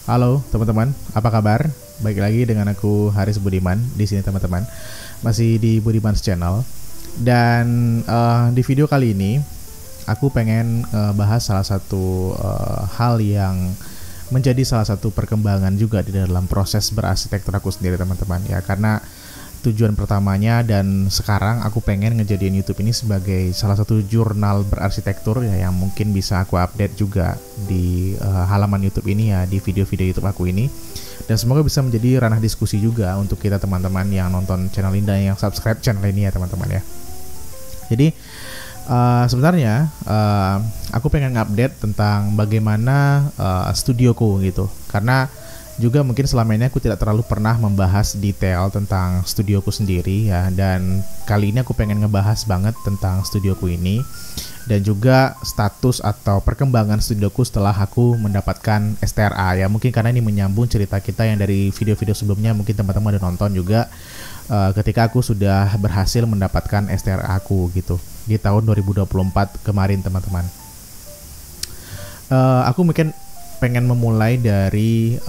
Halo teman-teman, apa kabar? Baik lagi dengan aku Haris Budiman di sini teman-teman. Masih di Budiman's Channel. Dan di video kali ini aku pengen bahas salah satu hal yang menjadi salah satu perkembangan juga di dalam proses berarsitektur aku sendiri teman-teman ya, karena tujuan pertamanya dan sekarang aku pengen ngejadiin YouTube ini sebagai salah satu jurnal berarsitektur ya, yang mungkin bisa aku update juga di halaman YouTube ini ya, di video-video YouTube aku ini, dan semoga bisa menjadi ranah diskusi juga untuk kita teman-teman yang nonton channel ini dan yang subscribe channel ini ya teman-teman ya. Jadi sebenarnya aku pengen update tentang bagaimana studioku gitu, karena juga mungkin selama ini aku tidak terlalu pernah membahas detail tentang studioku sendiri ya, dan kali ini aku pengen ngebahas banget tentang studioku ini dan juga status atau perkembangan studioku setelah aku mendapatkan STRA ya. Mungkin karena ini menyambung cerita kita yang dari video-video sebelumnya, mungkin teman-teman udah nonton juga ketika aku sudah berhasil mendapatkan STRA aku gitu di tahun 2024 kemarin teman-teman. Aku mungkin pengen memulai dari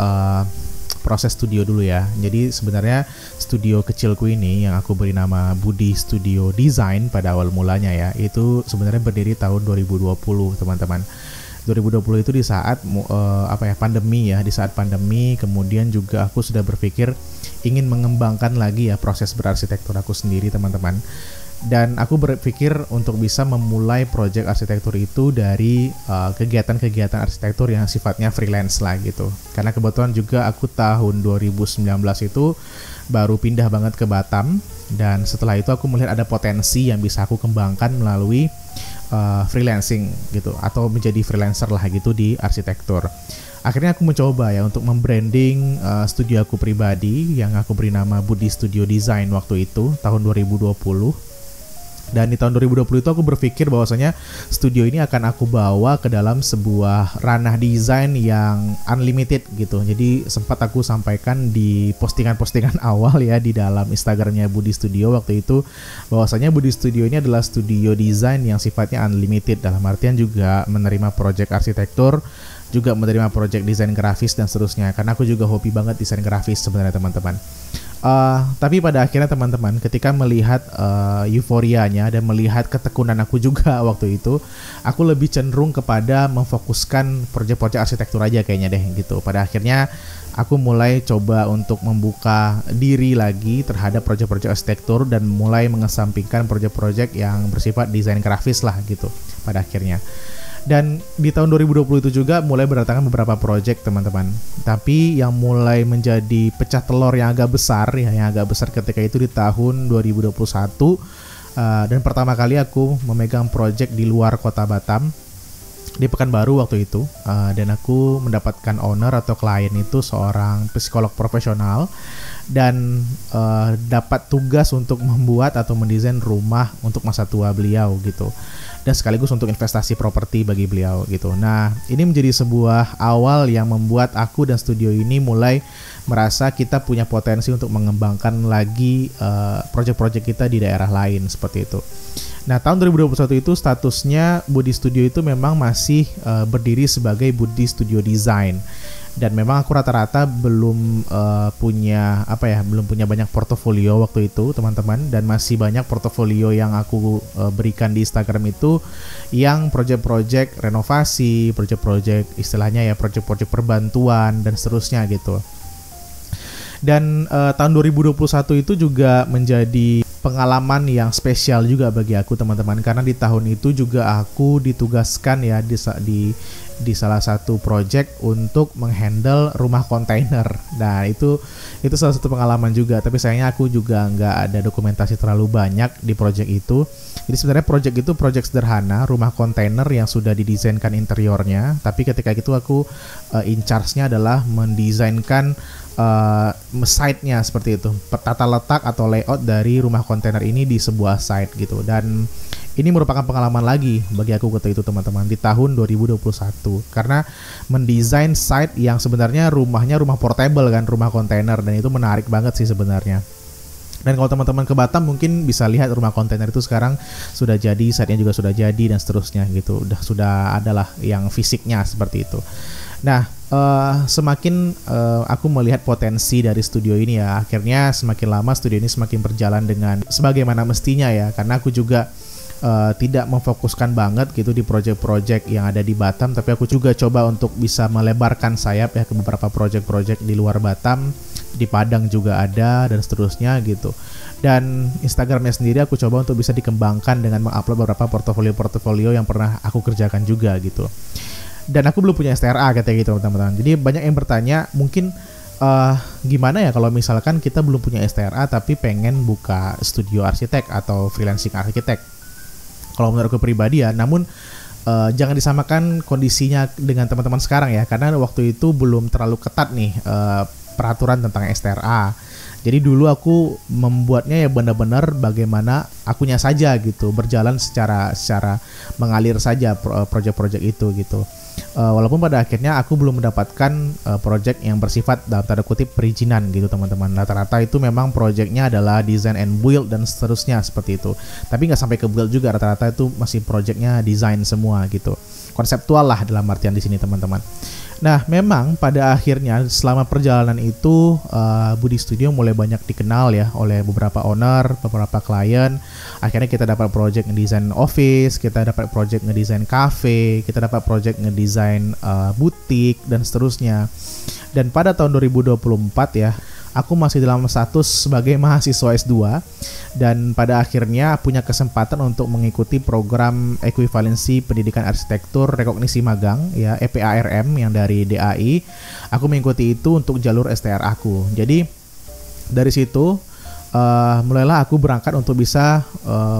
proses studio dulu ya. Jadi sebenarnya studio kecilku ini yang aku beri nama Budi Studio Design pada awal mulanya ya, itu sebenarnya berdiri tahun 2020 teman-teman. 2020 itu di saat pandemi ya, di saat pandemi. Kemudian juga aku sudah berpikir ingin mengembangkan lagi ya proses berarsitektur aku sendiri teman-teman. Dan aku berpikir untuk bisa memulai proyek arsitektur itu dari kegiatan-kegiatan arsitektur yang sifatnya freelance lah gitu. Karena kebetulan juga aku tahun 2019 itu baru pindah banget ke Batam, dan setelah itu aku melihat ada potensi yang bisa aku kembangkan melalui freelancing gitu, atau menjadi freelancer lah gitu di arsitektur. Akhirnya aku mencoba ya untuk membranding studio aku pribadi yang aku beri nama Budi Studio Design waktu itu tahun 2020. Dan di tahun 2020 itu aku berpikir bahwasanya studio ini akan aku bawa ke dalam sebuah ranah desain yang unlimited gitu. Jadi sempat aku sampaikan di postingan-postingan awal ya di dalam Instagramnya Budi Studio waktu itu, bahwasanya Budi Studio ini adalah studio desain yang sifatnya unlimited, dalam artian juga menerima project arsitektur, juga menerima project desain grafis dan seterusnya. Karena aku juga hobi banget desain grafis sebenarnya teman-teman. Tapi pada akhirnya teman-teman, ketika melihat euforianya dan melihat ketekunan aku juga waktu itu, aku lebih cenderung kepada memfokuskan proyek-proyek arsitektur aja kayaknya deh gitu. Pada akhirnya aku mulai coba untuk membuka diri lagi terhadap proyek-proyek arsitektur dan mulai mengesampingkan proyek-proyek yang bersifat desain grafis lah gitu pada akhirnya. Dan di tahun 2020 itu juga mulai berdatangan beberapa project teman-teman. Tapi yang mulai menjadi pecah telur yang agak besar ya, yang agak besar ketika itu di tahun 2021. Dan pertama kali aku memegang project di luar kota Batam, di Pekanbaru waktu itu. Dan aku mendapatkan owner atau klien itu seorang psikolog profesional, dan dapat tugas untuk membuat atau mendesain rumah untuk masa tua beliau gitu, dan sekaligus untuk investasi properti bagi beliau gitu. Nah, ini menjadi sebuah awal yang membuat aku dan studio ini mulai merasa kita punya potensi untuk mengembangkan lagi proyek-proyek kita di daerah lain seperti itu. Nah, tahun 2021 itu statusnya Budi Studio itu memang masih berdiri sebagai Budi Studio Design. Dan memang aku rata-rata belum punya banyak portofolio waktu itu teman-teman, dan masih banyak portofolio yang aku berikan di Instagram itu yang proyek-proyek renovasi, proyek-proyek istilahnya ya proyek-proyek perbantuan dan seterusnya gitu. Dan tahun 2021 itu juga menjadi pengalaman yang spesial juga bagi aku teman-teman, karena di tahun itu juga aku ditugaskan ya di salah satu project untuk menghandle rumah kontainer. Nah itu salah satu pengalaman juga, tapi sayangnya aku juga nggak ada dokumentasi terlalu banyak di project itu. Jadi sebenarnya project itu project sederhana, rumah kontainer yang sudah didesainkan interiornya, tapi ketika itu aku in charge-nya adalah mendesainkan site-nya seperti itu, tata letak atau layout dari rumah kontainer ini di sebuah site gitu. Dan ini merupakan pengalaman lagi bagi aku ketika itu teman-teman di tahun 2021, karena mendesain site yang sebenarnya rumahnya rumah portable kan, rumah kontainer, dan itu menarik banget sih sebenarnya. Dan kalau teman-teman ke Batam mungkin bisa lihat rumah kontainer itu sekarang sudah jadi, site-nya juga sudah jadi dan seterusnya gitu. Sudah adalah yang fisiknya seperti itu. Nah, semakin aku melihat potensi dari studio ini ya, akhirnya semakin lama studio ini semakin berjalan dengan sebagaimana mestinya ya, karena aku juga tidak memfokuskan banget gitu di project-project yang ada di Batam, tapi aku juga coba untuk bisa melebarkan sayap ya ke beberapa project-project di luar Batam, di Padang juga ada dan seterusnya gitu. Dan Instagramnya sendiri aku coba untuk bisa dikembangkan dengan mengupload beberapa portofolio yang pernah aku kerjakan juga gitu. Dan aku belum punya STRA katanya gitu teman-teman. Jadi banyak yang bertanya mungkin gimana ya kalau misalkan kita belum punya STRA tapi pengen buka studio arsitek atau freelancing arsitek. Kalau menurut aku pribadi ya, namun jangan disamakan kondisinya dengan teman-teman sekarang ya, karena waktu itu belum terlalu ketat nih peraturan tentang STRA. Jadi dulu aku membuatnya ya benar-benar bagaimana akunya saja gitu, berjalan secara mengalir saja project-project itu gitu. Walaupun pada akhirnya aku belum mendapatkan project yang bersifat dalam tanda kutip perizinan gitu teman-teman. Rata-rata itu memang projectnya adalah design and build dan seterusnya seperti itu. Tapi nggak sampai ke build juga, rata-rata itu masih projectnya design semua gitu. Konseptual lah dalam artian di sini teman-teman. Nah, memang pada akhirnya selama perjalanan itu Budi Studio mulai banyak dikenal ya oleh beberapa owner, beberapa klien. Akhirnya kita dapat project ngedesain office, kita dapat project ngedesain cafe, kita dapat project ngedesain butik dan seterusnya. Dan pada tahun 2024 ya, aku masih dalam status sebagai mahasiswa S2 dan pada akhirnya punya kesempatan untuk mengikuti program ekuivalensi pendidikan arsitektur rekognisi magang ya, EPARM yang dari DAI. Aku mengikuti itu untuk jalur STRA aku. Jadi dari situ mulailah aku berangkat untuk bisa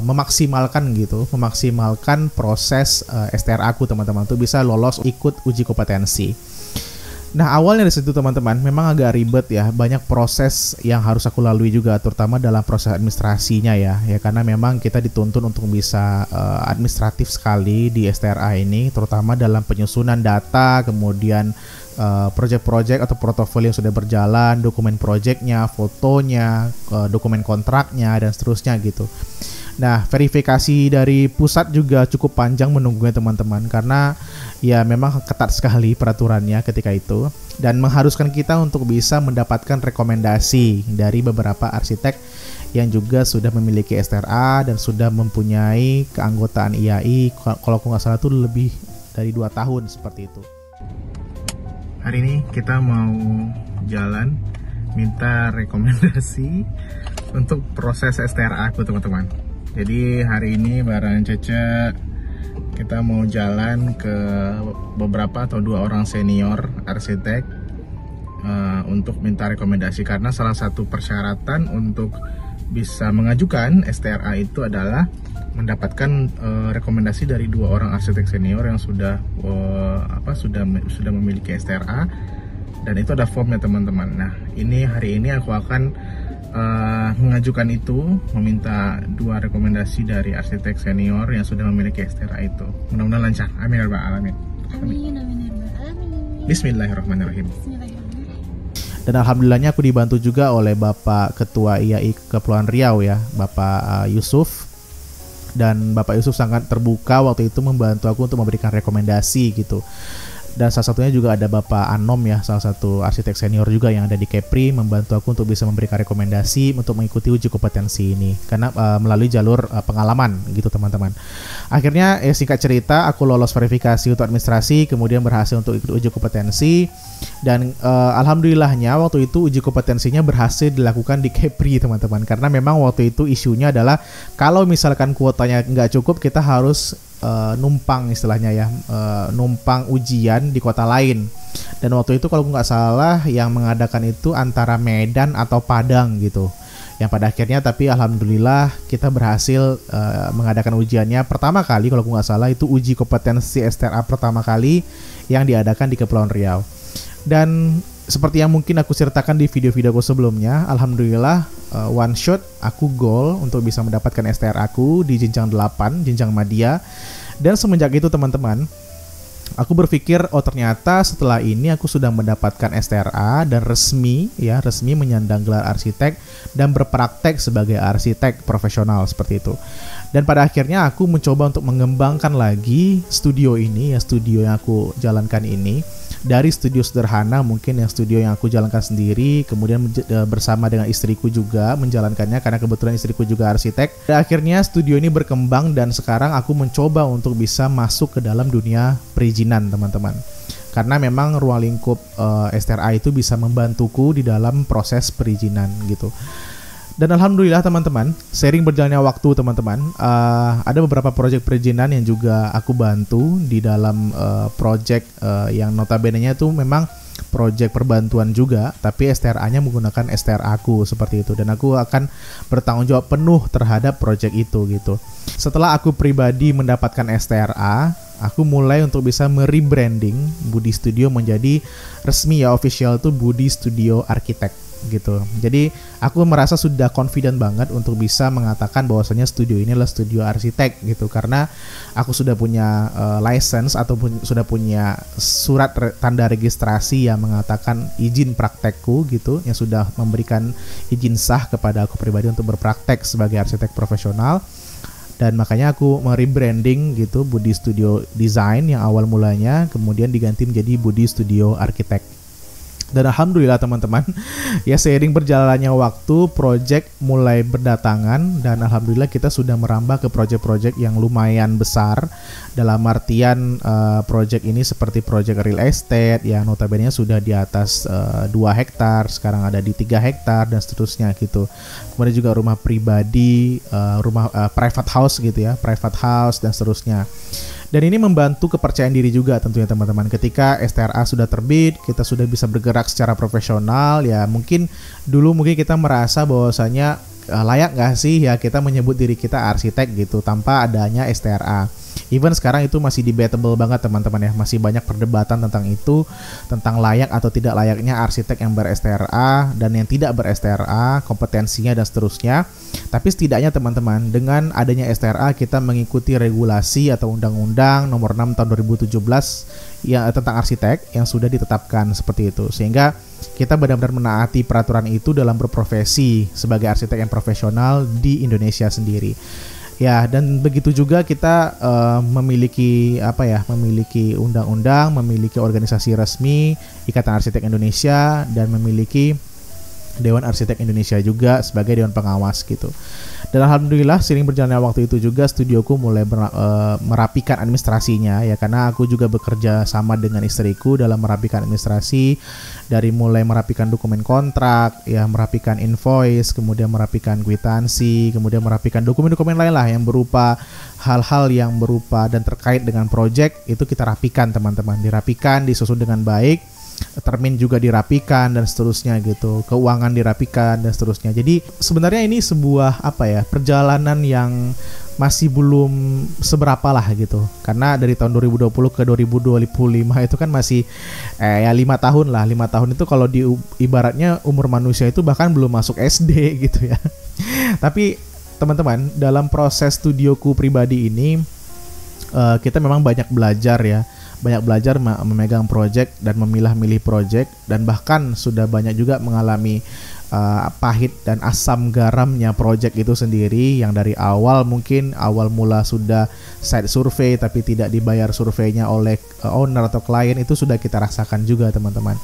memaksimalkan proses STRA aku teman-teman, untuk bisa lolos ikut uji kompetensi. Nah, awalnya dari situ teman-teman memang agak ribet ya, banyak proses yang harus aku lalui juga, terutama dalam proses administrasinya ya karena memang kita dituntut untuk bisa administratif sekali di STRA ini, terutama dalam penyusunan data, kemudian project-project atau portofolio yang sudah berjalan, dokumen projectnya, fotonya, dokumen kontraknya dan seterusnya gitu. Nah, verifikasi dari pusat juga cukup panjang menunggunya teman-teman, karena ya memang ketat sekali peraturannya ketika itu dan mengharuskan kita untuk bisa mendapatkan rekomendasi dari beberapa arsitek yang juga sudah memiliki STRA dan sudah mempunyai keanggotaan IAI, kalau aku nggak salah itu lebih dari 2 tahun seperti itu. Hari ini kita mau jalan minta rekomendasi untuk proses STRA aku teman-teman. Jadi hari ini bareng Cece kita mau jalan ke beberapa atau 2 orang senior arsitek untuk minta rekomendasi, karena salah satu persyaratan untuk bisa mengajukan STRA itu adalah mendapatkan rekomendasi dari 2 orang arsitek senior yang sudah memiliki STRA, dan itu ada formnya teman-teman. Nah, hari ini aku akan mengajukan itu, meminta 2 rekomendasi dari arsitek senior yang sudah memiliki STRA itu. Mudah-mudahan lancar. Amin ya rabbal alamin. Amin, amin ya rabbal alamin. Bismillahirrahmanirrahim. Dan alhamdulillahnya aku dibantu juga oleh Bapak Ketua IAI Kepulauan Riau ya, Bapak Yusuf. Dan Bapak Yusuf sangat terbuka waktu itu membantu aku untuk memberikan rekomendasi gitu. Dan salah satunya juga ada Bapak Anom ya, salah satu arsitek senior juga yang ada di Kepri, membantu aku untuk bisa memberikan rekomendasi untuk mengikuti uji kompetensi ini, karena melalui jalur pengalaman gitu teman-teman. Akhirnya singkat cerita aku lolos verifikasi untuk administrasi, kemudian berhasil untuk ikut uji kompetensi, dan alhamdulillahnya waktu itu uji kompetensinya berhasil dilakukan di Kepri teman-teman, karena memang waktu itu isunya adalah kalau misalkan kuotanya nggak cukup kita harus numpang istilahnya ya, numpang ujian di kota lain. Dan waktu itu kalau nggak salah yang mengadakan itu antara Medan atau Padang gitu, yang pada akhirnya tapi alhamdulillah kita berhasil mengadakan ujiannya pertama kali, kalau nggak salah itu uji kompetensi STRA pertama kali yang diadakan di Kepulauan Riau. Dan seperti yang mungkin aku ceritakan di video-videoku sebelumnya, alhamdulillah one shot aku goal untuk bisa mendapatkan STRA aku di jenjang 8, jenjang madya. Dan semenjak itu teman-teman, aku berpikir ternyata setelah ini aku sudah mendapatkan STRA dan resmi menyandang gelar arsitek dan berpraktek sebagai arsitek profesional seperti itu. Dan pada akhirnya aku mencoba untuk mengembangkan lagi studio ini ya, studio yang aku jalankan ini dari studio sederhana mungkin yang studio yang aku jalankan sendiri, kemudian bersama dengan istriku juga menjalankannya karena kebetulan istriku juga arsitek. Dan akhirnya studio ini berkembang dan sekarang aku mencoba untuk bisa masuk ke dalam dunia perizinan teman-teman. Karena memang ruang lingkup STRA itu bisa membantuku di dalam proses perizinan gitu. Dan alhamdulillah teman-teman, seiring berjalannya waktu teman-teman, ada beberapa proyek perizinan yang juga aku bantu di dalam proyek yang notabene-nya itu memang proyek perbantuan juga, tapi STRA-nya menggunakan STRA aku seperti itu, dan aku akan bertanggung jawab penuh terhadap proyek itu gitu. Setelah aku pribadi mendapatkan STRA, aku mulai untuk bisa merebranding Budi Studio menjadi resmi ya, official tuh Budi Studio Arsitek gitu. Jadi aku merasa sudah confident banget untuk bisa mengatakan bahwasanya studio ini adalah studio arsitek gitu, karena aku sudah punya license ataupun sudah punya surat tanda registrasi yang mengatakan izin praktekku gitu, yang sudah memberikan izin sah kepada aku pribadi untuk berpraktek sebagai arsitek profesional. Dan makanya aku merebranding gitu Budi Studio Design yang awal mulanya kemudian diganti menjadi Budi Studio Arsitek. Dan alhamdulillah teman-teman, ya seiring berjalannya waktu, project mulai berdatangan dan alhamdulillah kita sudah merambah ke project-project yang lumayan besar. Dalam artian project ini seperti project real estate yang notabene sudah di atas 2 hektar, sekarang ada di 3 hektar dan seterusnya gitu. Kemudian juga rumah pribadi, rumah private house gitu ya, private house dan seterusnya. Dan ini membantu kepercayaan diri juga tentunya teman-teman. Ketika STRA sudah terbit, kita sudah bisa bergerak secara profesional. Ya mungkin dulu kita merasa bahwasanya layak nggak sih ya kita menyebut diri kita arsitek gitu tanpa adanya STRA. Even sekarang itu masih debatable banget teman-teman ya. Masih banyak perdebatan tentang itu, tentang layak atau tidak layaknya arsitek yang ber-STRA dan yang tidak ber-STRA, kompetensinya dan seterusnya. Tapi setidaknya teman-teman, dengan adanya STRA kita mengikuti regulasi atau undang-undang nomor 6 tahun 2017 ya, tentang arsitek yang sudah ditetapkan seperti itu. Sehingga kita benar-benar menaati peraturan itu dalam berprofesi sebagai arsitek yang profesional di Indonesia sendiri. Ya, dan begitu juga kita memiliki memiliki undang-undang, memiliki organisasi resmi Ikatan Arsitek Indonesia dan memiliki Dewan Arsitek Indonesia juga sebagai dewan pengawas gitu. Dan alhamdulillah seiring berjalannya waktu itu juga studioku mulai merapikan administrasinya ya, karena aku juga bekerja sama dengan istriku dalam merapikan administrasi, dari mulai merapikan dokumen kontrak ya, merapikan invoice, kemudian merapikan kwitansi, kemudian merapikan dokumen-dokumen lain lah yang berupa hal-hal yang berupa dan terkait dengan project itu kita rapikan teman-teman, dirapikan, disusun dengan baik. Termin juga dirapikan dan seterusnya gitu, keuangan dirapikan dan seterusnya. Jadi sebenarnya ini sebuah perjalanan yang masih belum seberapa lah gitu, karena dari tahun 2020 ke 2025 itu kan masih 5 tahun lah. 5 tahun itu kalau ibaratnya umur manusia itu bahkan belum masuk SD gitu ya. Tapi teman-teman, dalam proses studioku pribadi ini kita memang banyak belajar ya, memegang project dan memilah-milih project, dan bahkan sudah banyak juga mengalami pahit dan asam garamnya project itu sendiri, yang dari awal mula sudah site survey tapi tidak dibayar surveinya oleh owner atau klien, itu sudah kita rasakan juga teman-teman.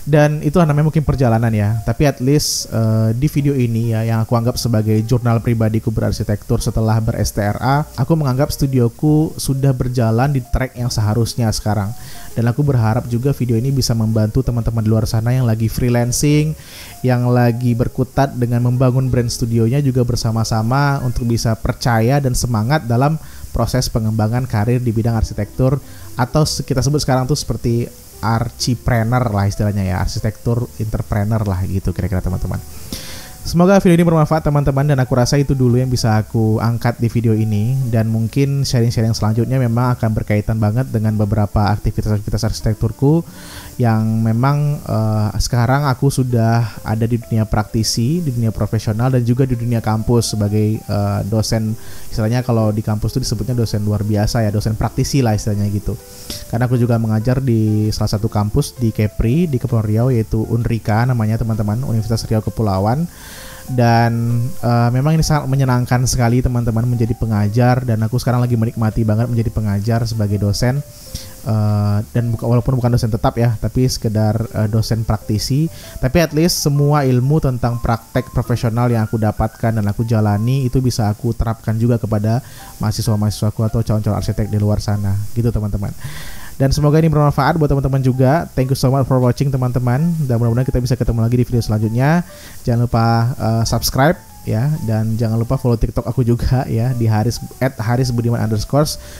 Dan itu namanya mungkin perjalanan ya. Tapi at least di video ini ya, yang aku anggap sebagai jurnal pribadiku berarsitektur setelah ber-STRA, aku menganggap studioku sudah berjalan di track yang seharusnya sekarang. Dan aku berharap juga video ini bisa membantu teman-teman di luar sana yang lagi freelancing, yang lagi berkutat dengan membangun brand studionya juga bersama-sama untuk bisa percaya dan semangat dalam proses pengembangan karir di bidang arsitektur, atau kita sebut sekarang tuh seperti archipreneur lah istilahnya ya, arsitektur entrepreneur lah gitu kira-kira teman-teman. Semoga video ini bermanfaat teman-teman, dan aku rasa itu dulu yang bisa aku angkat di video ini, dan mungkin sharing-sharing selanjutnya memang akan berkaitan banget dengan beberapa aktivitas-aktivitas arsitekturku yang memang sekarang aku sudah ada di dunia praktisi, di dunia profesional, dan juga di dunia kampus sebagai dosen. Istilahnya kalau di kampus itu disebutnya dosen luar biasa ya, dosen praktisi lah istilahnya gitu. Karena aku juga mengajar di salah satu kampus di Kepri, di Kepulauan Riau, yaitu Unrika namanya teman-teman, Universitas Riau Kepulauan. Dan memang ini sangat menyenangkan sekali teman-teman menjadi pengajar, dan aku sekarang lagi menikmati banget menjadi pengajar sebagai dosen. walaupun bukan dosen tetap ya, tapi sekedar dosen praktisi, tapi at least semua ilmu tentang praktek profesional yang aku dapatkan dan aku jalani itu bisa aku terapkan juga kepada mahasiswa-mahasiswaku atau calon-calon arsitek di luar sana gitu teman-teman. Dan semoga ini bermanfaat buat teman-teman juga. Thank you so much for watching teman-teman. Dan mudah-mudahan kita bisa ketemu lagi di video selanjutnya. Jangan lupa subscribe ya, dan jangan lupa follow TikTok aku juga ya di @harisbudiman_.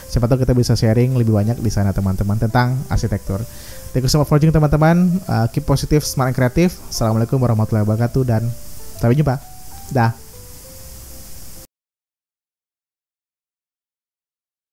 Siapa tahu kita bisa sharing lebih banyak di sana teman-teman tentang arsitektur. Thank you so much for watching teman-teman. Keep positive, smart and creative. Assalamualaikum warahmatullahi wabarakatuh dan sampai jumpa. Dah.